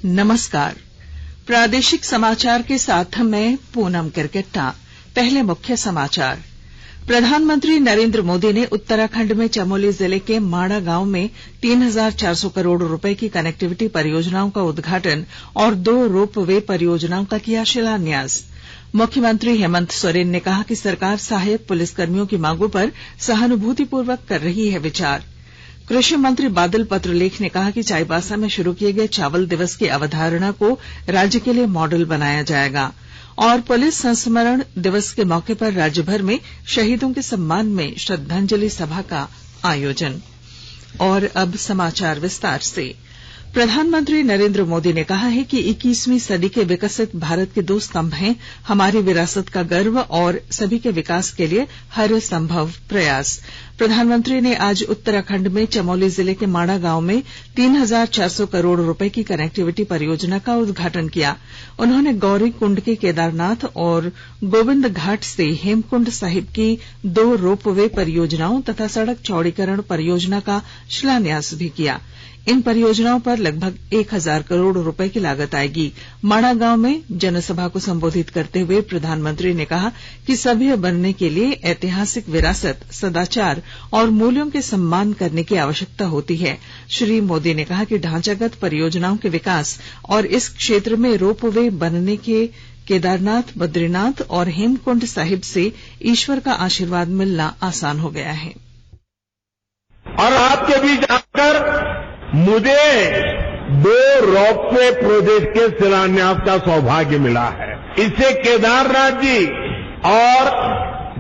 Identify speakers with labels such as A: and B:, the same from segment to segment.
A: नमस्कार। प्रादेशिक समाचार के साथ मैं पूनम किरकेट्टा। पहले मुख्य समाचार। प्रधानमंत्री नरेंद्र मोदी ने उत्तराखंड में चमोली जिले के माड़ा गांव में 3,400 करोड़ रुपए की कनेक्टिविटी परियोजनाओं का उद्घाटन और 2 रोपवे परियोजनाओं का किया शिलान्यास। मुख्यमंत्री हेमंत सोरेन ने कहा कि सरकार सहायक पुलिसकर्मियों की मांगों पर सहानुभूतिपूर्वक कर रही है विचार। कृषि मंत्री बादल पत्रलेख ने कहा कि चाईबासा में शुरू किए गए चावल दिवस की अवधारणा को राज्य के लिए मॉडल बनाया जाएगा। और पुलिस संस्मरण दिवस के मौके पर राज्य भर में शहीदों के सम्मान में श्रद्धांजलि सभा का आयोजन। और अब समाचार विस्तार से। प्रधानमंत्री नरेंद्र मोदी ने कहा है कि 21वीं सदी के विकसित भारत के 2 स्तंभ हैं, हमारी विरासत का गर्व और सभी के विकास के लिए हर संभव प्रयास। प्रधानमंत्री ने आज उत्तराखंड में चमोली जिले के माड़ा गांव में 3,400 करोड़ रुपए की कनेक्टिविटी परियोजना का उद्घाटन किया। उन्होंने गौरी कुंड के केदारनाथ और गोविंद घाट से हेमकुंड साहिब की 2 रोपवे परियोजनाओं तथा सड़क चौड़ीकरण परियोजना का शिलान्यास भी किया। इन परियोजनाओं पर लगभग 1,000 करोड़ रुपए की लागत आएगी। माड़ा गांव में जनसभा को संबोधित करते हुए प्रधानमंत्री ने कहा कि सभ्य बनने के लिए ऐतिहासिक विरासत, सदाचार और मूल्यों के सम्मान करने की आवश्यकता होती है। श्री मोदी ने कहा कि ढांचागत परियोजनाओं के विकास और इस क्षेत्र में रोपवे बनने के केदारनाथ, बद्रीनाथ और हेमकुंड साहिब से ईश्वर का आशीर्वाद मिलना आसान हो गया है।
B: और आपके बीच आकर मुझे 2 रोपवे प्रोजेक्ट के शिलान्यास का सौभाग्य मिला है। इससे केदारनाथ जी और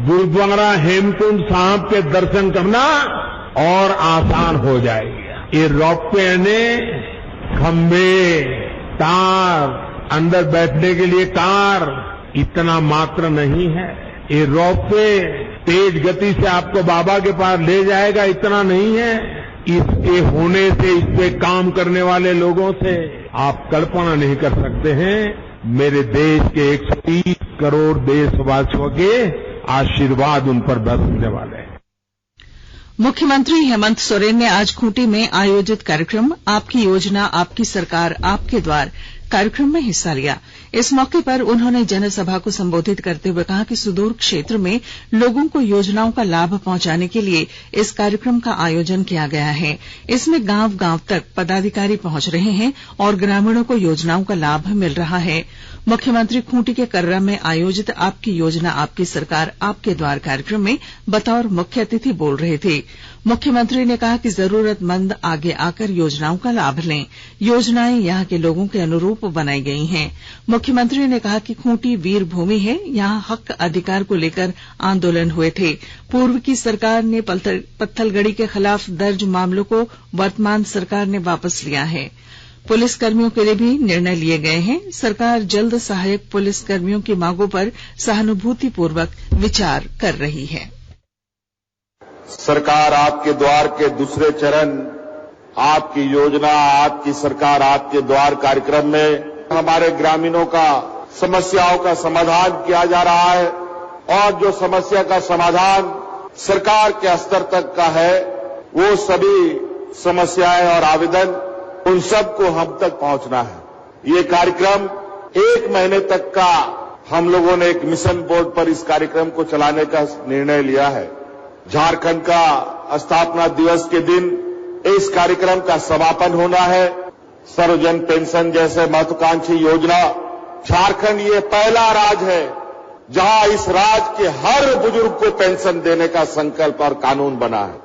B: गुरुद्वारा हेमकुंड साहब के दर्शन करना और आसान हो जाएगा। ये रोपवे ने खंभे, तार, अंदर बैठने के लिए कार इतना मात्र नहीं है। ये रोपवे तेज गति से आपको बाबा के पास ले जाएगा इतना नहीं है। इसके होने से, इस पे काम करने वाले लोगों से आप कल्पना नहीं कर सकते हैं। मेरे देश के 130 करोड़ देशवासियों के आशीर्वाद उन पर बरसने वाले हैं।
A: मुख्यमंत्री हेमंत सोरेन ने आज खूंटी में आयोजित कार्यक्रम आपकी योजना आपकी सरकार आपके द्वार कार्यक्रम में हिस्सा लिया। इस मौके पर उन्होंने जनसभा को संबोधित करते हुए कहा कि सुदूर क्षेत्र में लोगों को योजनाओं का लाभ पहुंचाने के लिए इस कार्यक्रम का आयोजन किया गया है। इसमें गांव गांव तक पदाधिकारी पहुंच रहे हैं और ग्रामीणों को योजनाओं का लाभ मिल रहा है। मुख्यमंत्री खूंटी के कर्रा में आयोजित आपकी योजना आपकी सरकार आपके द्वार कार्यक्रम में बतौर मुख्य अतिथि बोल रहे थे। मुख्यमंत्री ने कहा कि जरूरतमंद आगे आकर योजनाओं का लाभ लें। योजनाएं यहां के लोगों के अनुरूप बनाई गई हैं। मुख्यमंत्री ने कहा कि खूंटी वीर भूमि है, यहां हक अधिकार को लेकर आंदोलन हुए थे। पूर्व की सरकार ने पत्थलगड़ी के खिलाफ दर्ज मामलों को वर्तमान सरकार ने वापस लिया है। पुलिसकर्मियों के लिए भी निर्णय लिए गए हैं। सरकार जल्द सहायक पुलिसकर्मियों की मांगों पर सहानुभूतिपूर्वक विचार कर रही है।
C: सरकार आपके द्वार के दूसरे चरण आपकी योजना आपकी सरकार आपके द्वार कार्यक्रम में हमारे ग्रामीणों का समस्याओं का समाधान किया जा रहा है। और जो समस्या का समाधान सरकार के स्तर तक का है, वो सभी समस्याएं और आवेदन उन सबको हम तक पहुंचना है। ये कार्यक्रम 1 महीने तक का हम लोगों ने एक मिशन बोर्ड पर इस कार्यक्रम को चलाने का निर्णय लिया है। झारखंड का स्थापना दिवस के दिन इस कार्यक्रम का समापन होना है। सर्वजन पेंशन जैसे महत्वाकांक्षी योजना, झारखंड ये पहला राज्य है जहां इस राज्य के हर बुजुर्ग को पेंशन देने का संकल्प और कानून बना है।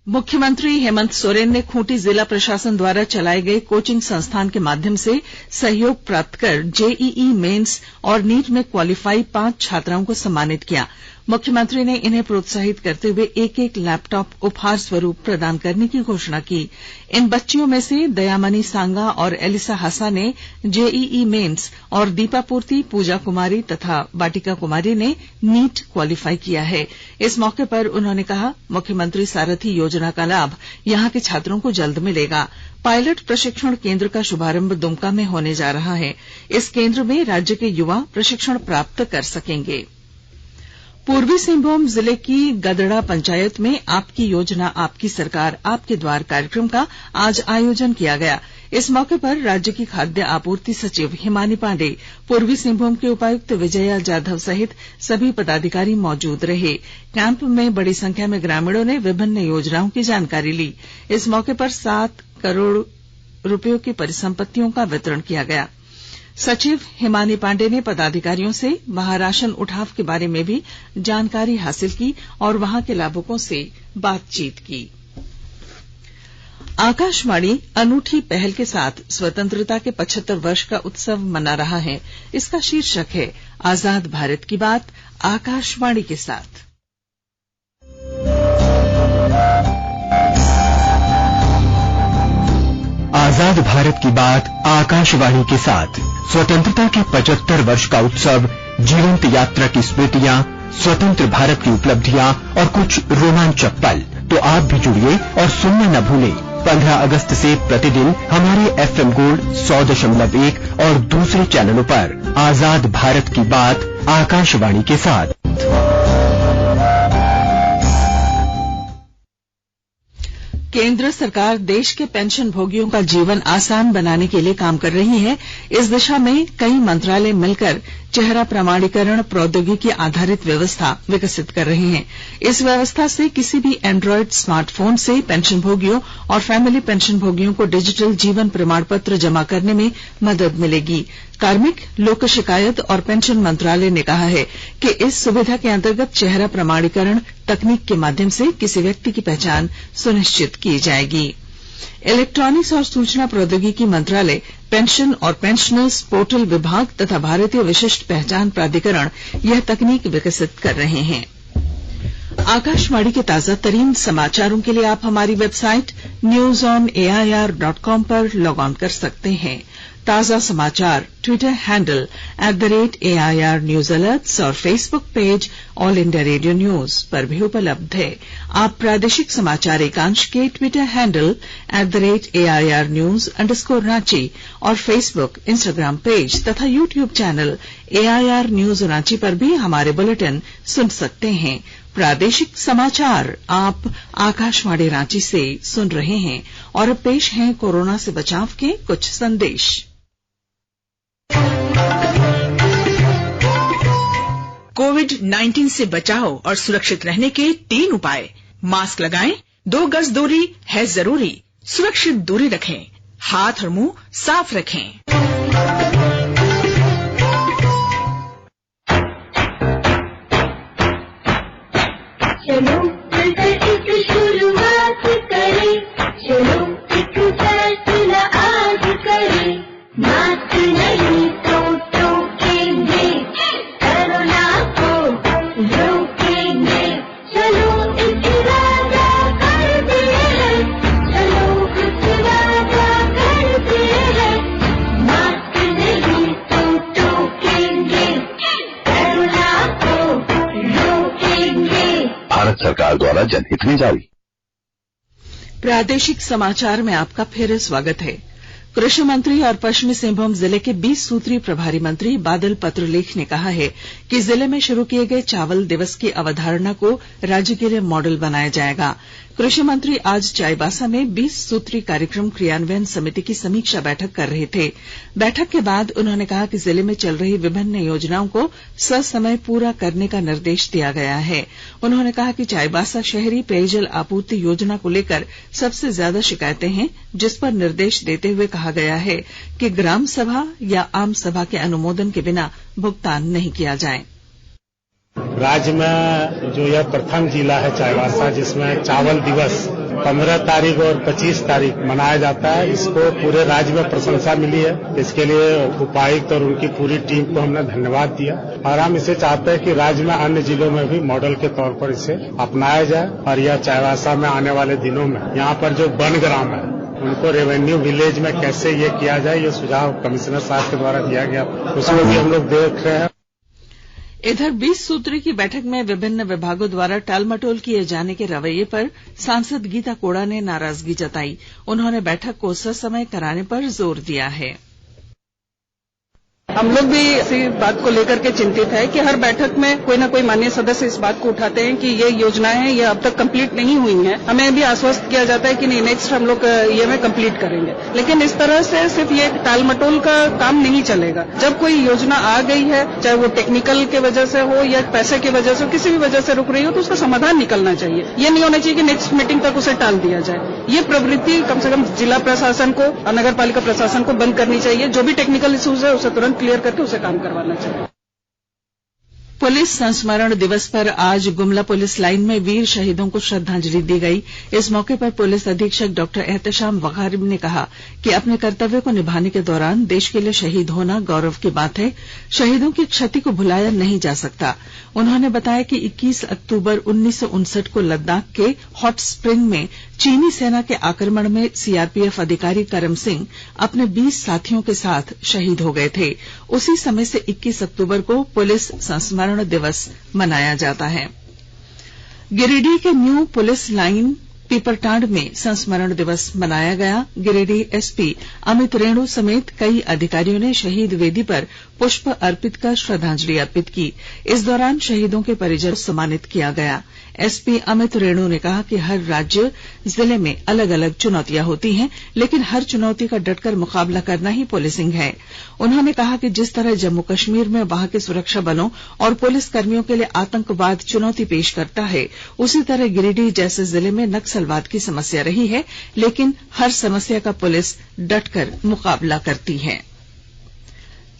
A: मुख्यमंत्री हेमंत सोरेन ने खूंटी जिला प्रशासन द्वारा चलाए गए कोचिंग संस्थान के माध्यम से सहयोग प्राप्त कर जेईई मेंस और नीट में क्वालीफाई 5 छात्राओं को सम्मानित किया। मुख्यमंत्री ने इन्हें प्रोत्साहित करते हुए 1-1 लैपटॉप उपहार स्वरूप प्रदान करने की घोषणा की। इन बच्चियों में से दयामणि सांगा और एलिसा हासा ने जेईई मेंस और दीपा पूर्ति, पूजा कुमारी तथा वाटिका कुमारी ने नीट क्वालीफाई किया है। इस मौके पर उन्होंने कहा, मुख्यमंत्री सारथी योजना का लाभ यहां के छात्रों को जल्द मिलेगा। पायलट प्रशिक्षण केंद्र का शुभारंभ दुमका में होने जा रहा है। इस केंद्र में राज्य के युवा प्रशिक्षण प्राप्त कर सकेंगे। पूर्वी सिंहभूम जिले की गदड़ा पंचायत में आपकी योजना आपकी सरकार आपके द्वार कार्यक्रम का आज आयोजन किया गया। इस मौके पर राज्य की खाद्य आपूर्ति सचिव हिमानी पांडे, पूर्वी सिंहभूम के उपायुक्त विजया जाधव सहित सभी पदाधिकारी मौजूद रहे। कैंप में बड़ी संख्या में ग्रामीणों ने विभिन्न योजनाओं की जानकारी ली। इस मौके पर 7 करोड़ रुपयों की परिसंपत्तियों का वितरण किया गया। सचिव हिमानी पांडे ने पदाधिकारियों से महाराशन उठाव के बारे में भी जानकारी हासिल की और वहां के लाभुकों से बातचीत की। आकाशवाणी अनूठी पहल के साथ स्वतंत्रता के 75 वर्ष का उत्सव मना रहा है। इसका शीर्षक है आजाद भारत की बात आकाशवाणी के साथ।
D: आजाद भारत की बात आकाशवाणी के साथ स्वतंत्रता के 75 वर्ष का उत्सव, जीवंत यात्रा की स्मृतियां, स्वतंत्र भारत की उपलब्धियां और कुछ रोमांचक पल। तो आप भी जुड़िए और सुनना न भूलें। 15 अगस्त से प्रतिदिन हमारे FM गोल्ड 100.1 और दूसरे चैनलों पर आजाद भारत की बात आकाशवाणी के साथ।
A: केंद्र सरकार देश के पेंशन भोगियों का जीवन आसान बनाने के लिए काम कर रही है। इस दिशा में कई मंत्रालय मिलकर चेहरा प्रमाणीकरण प्रौद्योगिकी आधारित व्यवस्था विकसित कर रहे हैं। इस व्यवस्था से किसी भी एंड्रॉयड स्मार्टफोन से पेंशन भोगियों और फैमिली पेंशन भोगियों को डिजिटल जीवन प्रमाण पत्र जमा करने में मदद मिलेगी। कार्मिक, लोक शिकायत और पेंशन मंत्रालय ने कहा है कि इस सुविधा के अंतर्गत चेहरा प्रमाणीकरण तकनीक के माध्यम से किसी व्यक्ति की पहचान सुनिश्चित की जाएगी। इलेक्ट्रॉनिक्स और सूचना प्रौद्योगिकी मंत्रालय, पेंशन और पेंशनर्स पोर्टल विभाग तथा भारतीय विशिष्ट पहचान प्राधिकरण यह तकनीक विकसित कर रहे हैं। आकाशवाणी के ताजा तरीन समाचारों के लिए आप हमारी वेबसाइट newsonair.com पर लॉग ऑन कर सकते हैं। ताजा समाचार Twitter handle @AIR news alerts और Facebook page all India radio news पर भी उपलब्ध है। आप प्रादेशिक समाचार एकांश के ट्विटर हैंडल @AIR न्यूज _ और फेसबुक, इंस्टाग्राम पेज तथा YouTube channel AIR news Ranchi पर भी हमारे बुलेटिन सुन सकते हैं। प्रादेशिक समाचार आप आकाशवाणी रांची से सुन रहे हैं और अब पेश हैं कोरोना से बचाव के कुछ संदेश।
E: कोविड-19 से बचाव और सुरक्षित रहने के 3 उपाय। मास्क लगाएं, 2 गज दूरी है जरूरी, सुरक्षित दूरी रखें, हाथ और मुंह साफ रखें।
F: चलो मिलकर एक शुरुआत करें, चलो एक फैसला आज करें, मास्क नहीं तो टोकेंगे, कोरोना को रोकेंगे, चलो एक वादा करते हैं, चलो कुछ वादा करते हैं, मास्क नहीं तो टोकेंगे, कोरोना को रोकेंगे।
G: भारत सरकार द्वारा जनहित में जारी।
A: प्रादेशिक समाचार में आपका फिर स्वागत है। कृषि मंत्री और पश्चिमी सिंहभूम जिले के 20 सूत्री प्रभारी मंत्री बादल पत्रलेख ने कहा है कि जिले में शुरू किए गए चावल दिवस की अवधारणा को राज्य के लिए मॉडल बनाया जाएगा। कृषि मंत्री आज चाईबासा में 20 सूत्री कार्यक्रम क्रियान्वयन समिति की समीक्षा बैठक कर रहे थे। बैठक के बाद उन्होंने कहा कि जिले में चल रही विभिन्न योजनाओं को ससमय पूरा करने का निर्देश दिया गया है। उन्होंने कहा कि चाईबासा शहरी पेयजल आपूर्ति योजना को लेकर सबसे ज्यादा शिकायतें हैं, जिस पर निर्देश देते हुए कहा गया है कि ग्राम सभा या आम सभा के अनुमोदन के बिना भुगतान नहीं किया जाए।
H: राज्य में जो यह प्रथम जिला है चाईबासा, जिसमें चावल दिवस 15 तारीख और 25 तारीख मनाया जाता है, इसको पूरे राज्य में प्रशंसा मिली है। इसके लिए उपायुक्त और उनकी पूरी टीम को हमने धन्यवाद दिया और हम इसे चाहते हैं कि राज्य में अन्य जिलों में भी मॉडल के तौर पर इसे अपनाया जाए। और यह चाईबासा में आने वाले दिनों में यहाँ पर जो वन ग्राम है उनको रेवेन्यू विलेज में कैसे ये किया जाए, ये सुझाव कमिश्नर साहब के द्वारा दिया गया, उसको भी हम लोग देख रहे हैं।
A: इधर 20 सूत्री की बैठक में विभिन्न विभागों द्वारा टालमटोल किए जाने के रवैये पर सांसद गीता कोड़ा ने नाराजगी जताई। उन्होंने बैठक को ससमय कराने पर जोर दिया है।
I: हम लोग भी इसी बात को लेकर के चिंतित है कि हर बैठक में कोई न कोई माननीय सदस्य इस बात को उठाते हैं कि ये योजनाएं हैं, ये अब तक कंप्लीट नहीं हुई हैं। हमें भी आश्वस्त किया जाता है कि नहीं, नेक्स्ट हम लोग ये में कंप्लीट करेंगे। लेकिन इस तरह से सिर्फ ये टाल मटोल का काम नहीं चलेगा। जब कोई योजना आ गई है, चाहे वो टेक्निकल के वजह से हो या पैसे की वजह से, किसी भी वजह से रुक रही हो, तो उसका समाधान निकलना चाहिए। ये नहीं होना चाहिए कि नेक्स्ट मीटिंग तक उसे टाल दिया जाए। ये प्रवृत्ति कम से कम जिला प्रशासन को और नगर पालिका प्रशासन को बंद करनी चाहिए। जो भी टेक्निकल इश्यूज है उसे तुरंत क्लियर करके उसे काम करवाना चाहिए।
A: पुलिस संस्मरण दिवस पर आज गुमला पुलिस लाइन में वीर शहीदों को श्रद्धांजलि दी गई। इस मौके पर पुलिस अधीक्षक डॉक्टर एहतशाम वखारिब ने कहा कि अपने कर्तव्य को निभाने के दौरान देश के लिए शहीद होना गौरव की बात है। शहीदों की क्षति को भुलाया नहीं जा सकता। उन्होंने बताया कि 21 अक्टूबर 1959 को लद्दाख के हॉट स्प्रिंग में चीनी सेना के आक्रमण में सीआरपीएफ अधिकारी करम सिंह अपने 20 साथियों के साथ शहीद हो गए थे। उसी समय से 21 अक्टूबर को पुलिस संस्मरण दिवस मनाया जाता है। गिरिडीह के न्यू पुलिस लाइन पीपरटांड में संस्मरण दिवस मनाया गया। गिरिडीह एसपी अमित रेणु समेत कई अधिकारियों ने शहीद वेदी पर पुष्प अर्पित कर श्रद्धांजलि अर्पित की। इस दौरान शहीदों के परिजन को सम्मानित किया गया। एसपी अमित रेणु ने कहा कि हर राज्य जिले में अलग अलग चुनौतियां होती हैं, लेकिन हर चुनौती का डटकर मुकाबला करना ही पुलिसिंग है। उन्होंने कहा कि जिस तरह जम्मू कश्मीर में वहां के सुरक्षा बलों और पुलिस कर्मियों के लिए आतंकवाद चुनौती पेश करता है, उसी तरह गिरिडीह जैसे जिले में नक्सलवाद की समस्या रही है, लेकिन हर समस्या का पुलिस डटकर मुकाबला करती है।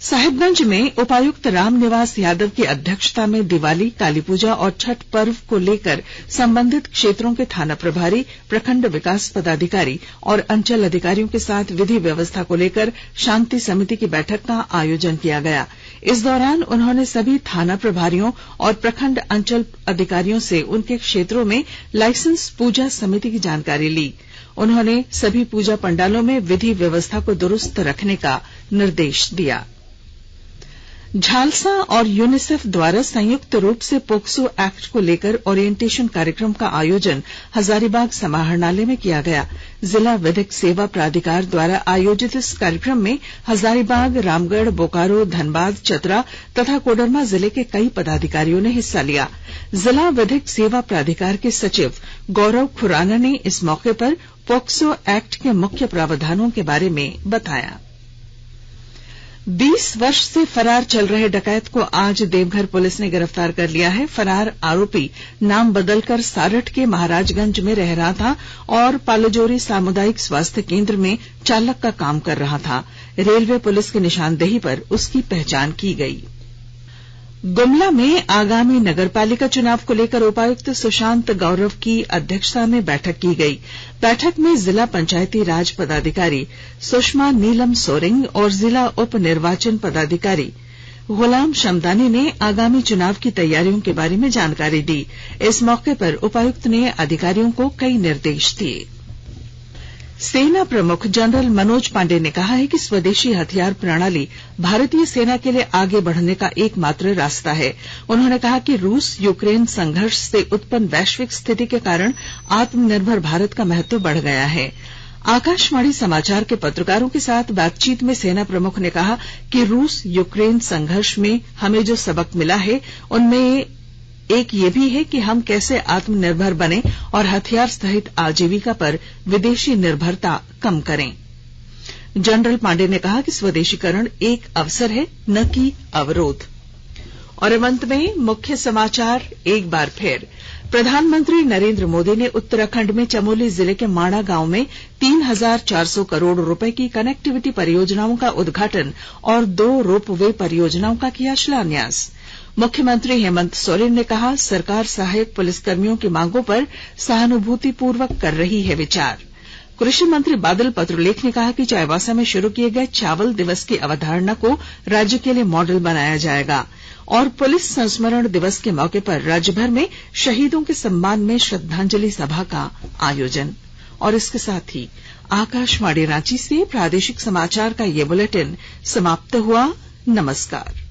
A: साहिबगंज में उपायुक्त रामनिवास यादव की अध्यक्षता में दिवाली, काली पूजा और छठ पर्व को लेकर संबंधित क्षेत्रों के थाना प्रभारी, प्रखंड विकास पदाधिकारी और अंचल अधिकारियों के साथ विधि व्यवस्था को लेकर शांति समिति की बैठक का आयोजन किया गया। इस दौरान उन्होंने सभी थाना प्रभारियों और प्रखंड अंचल अधिकारियों से उनके क्षेत्रों में लाइसेंस पूजा समिति की जानकारी ली। उन्होंने सभी पूजा पंडालों में विधि व्यवस्था को दुरुस्त रखने का निर्देश दिया। झालसा और यूनिसेफ द्वारा संयुक्त रूप से पोक्सो एक्ट को लेकर ओरिएंटेशन कार्यक्रम का आयोजन हजारीबाग समाहरणालय में किया गया। जिला विधिक सेवा प्राधिकार द्वारा आयोजित इस कार्यक्रम में हजारीबाग, रामगढ़, बोकारो, धनबाद, चतरा तथा कोडरमा जिले के कई पदाधिकारियों ने हिस्सा लिया। जिला विधिक सेवा प्राधिकार के सचिव गौरव खुराना ने इस मौके पर पोक्सो एक्ट के मुख्य प्रावधानों के बारे में बताया। 20 वर्ष से फरार चल रहे डकैत को आज देवघर पुलिस ने गिरफ्तार कर लिया है। फरार आरोपी नाम बदलकर सारठ के महाराजगंज में रह रहा था और पालजोरी सामुदायिक स्वास्थ्य केंद्र में चालक का काम कर रहा था। रेलवे पुलिस की निशानदेही पर उसकी पहचान की गई। गुमला में आगामी नगरपालिका चुनाव को लेकर उपायुक्त सुशांत गौरव की अध्यक्षता में बैठक की गई। बैठक में जिला पंचायती राज पदाधिकारी सुषमा नीलम सोरेंग और जिला उप निर्वाचन पदाधिकारी गुलाम शमदानी ने आगामी चुनाव की तैयारियों के बारे में जानकारी दी। इस मौके पर उपायुक्त ने अधिकारियों को कई निर्देश दिए। सेना प्रमुख जनरल मनोज पांडे ने कहा है कि स्वदेशी हथियार प्रणाली भारतीय सेना के लिए आगे बढ़ने का एकमात्र रास्ता है। उन्होंने कहा कि रूस यूक्रेन संघर्ष से उत्पन्न वैश्विक स्थिति के कारण आत्मनिर्भर भारत का महत्व बढ़ गया है। आकाशवाणी समाचार के पत्रकारों के साथ बातचीत में सेना प्रमुख ने कहा कि रूस यूक्रेन संघर्ष में हमें जो सबक मिला है उनमें एक ये भी है कि हम कैसे आत्मनिर्भर बने और हथियार सहित आजीविका पर विदेशी निर्भरता कम करें। जनरल पांडे ने कहा कि स्वदेशीकरण एक अवसर है, न कि अवरोध। और अब अंत में मुख्य समाचार एक बार फिर। प्रधानमंत्री नरेंद्र मोदी ने उत्तराखंड में चमोली जिले के माणा गांव में 3,400 करोड़ रुपए की कनेक्टिविटी परियोजनाओं का उद्घाटन और 2 रोपवे परियोजनाओं का किया शिलान्यास। मुख्यमंत्री हेमंत सोरेन ने कहा, सरकार सहायक पुलिसकर्मियों की मांगों पर सहानुभूतिपूर्वक कर रही है विचार। कृषि मंत्री बादल पत्रलेख ने कहा कि चाईबासा में शुरू किए गए चावल दिवस की अवधारणा को राज्य के लिए मॉडल बनाया जाएगा। और पुलिस संस्मरण दिवस के मौके पर राज्यभर में शहीदों के सम्मान में श्रद्धांजलि सभा का आयोजन। और इसके साथ ही आकाशवाणी रांची से प्रादेशिक समाचार का ये बुलेटिन समाप्त हुआ। नमस्कार।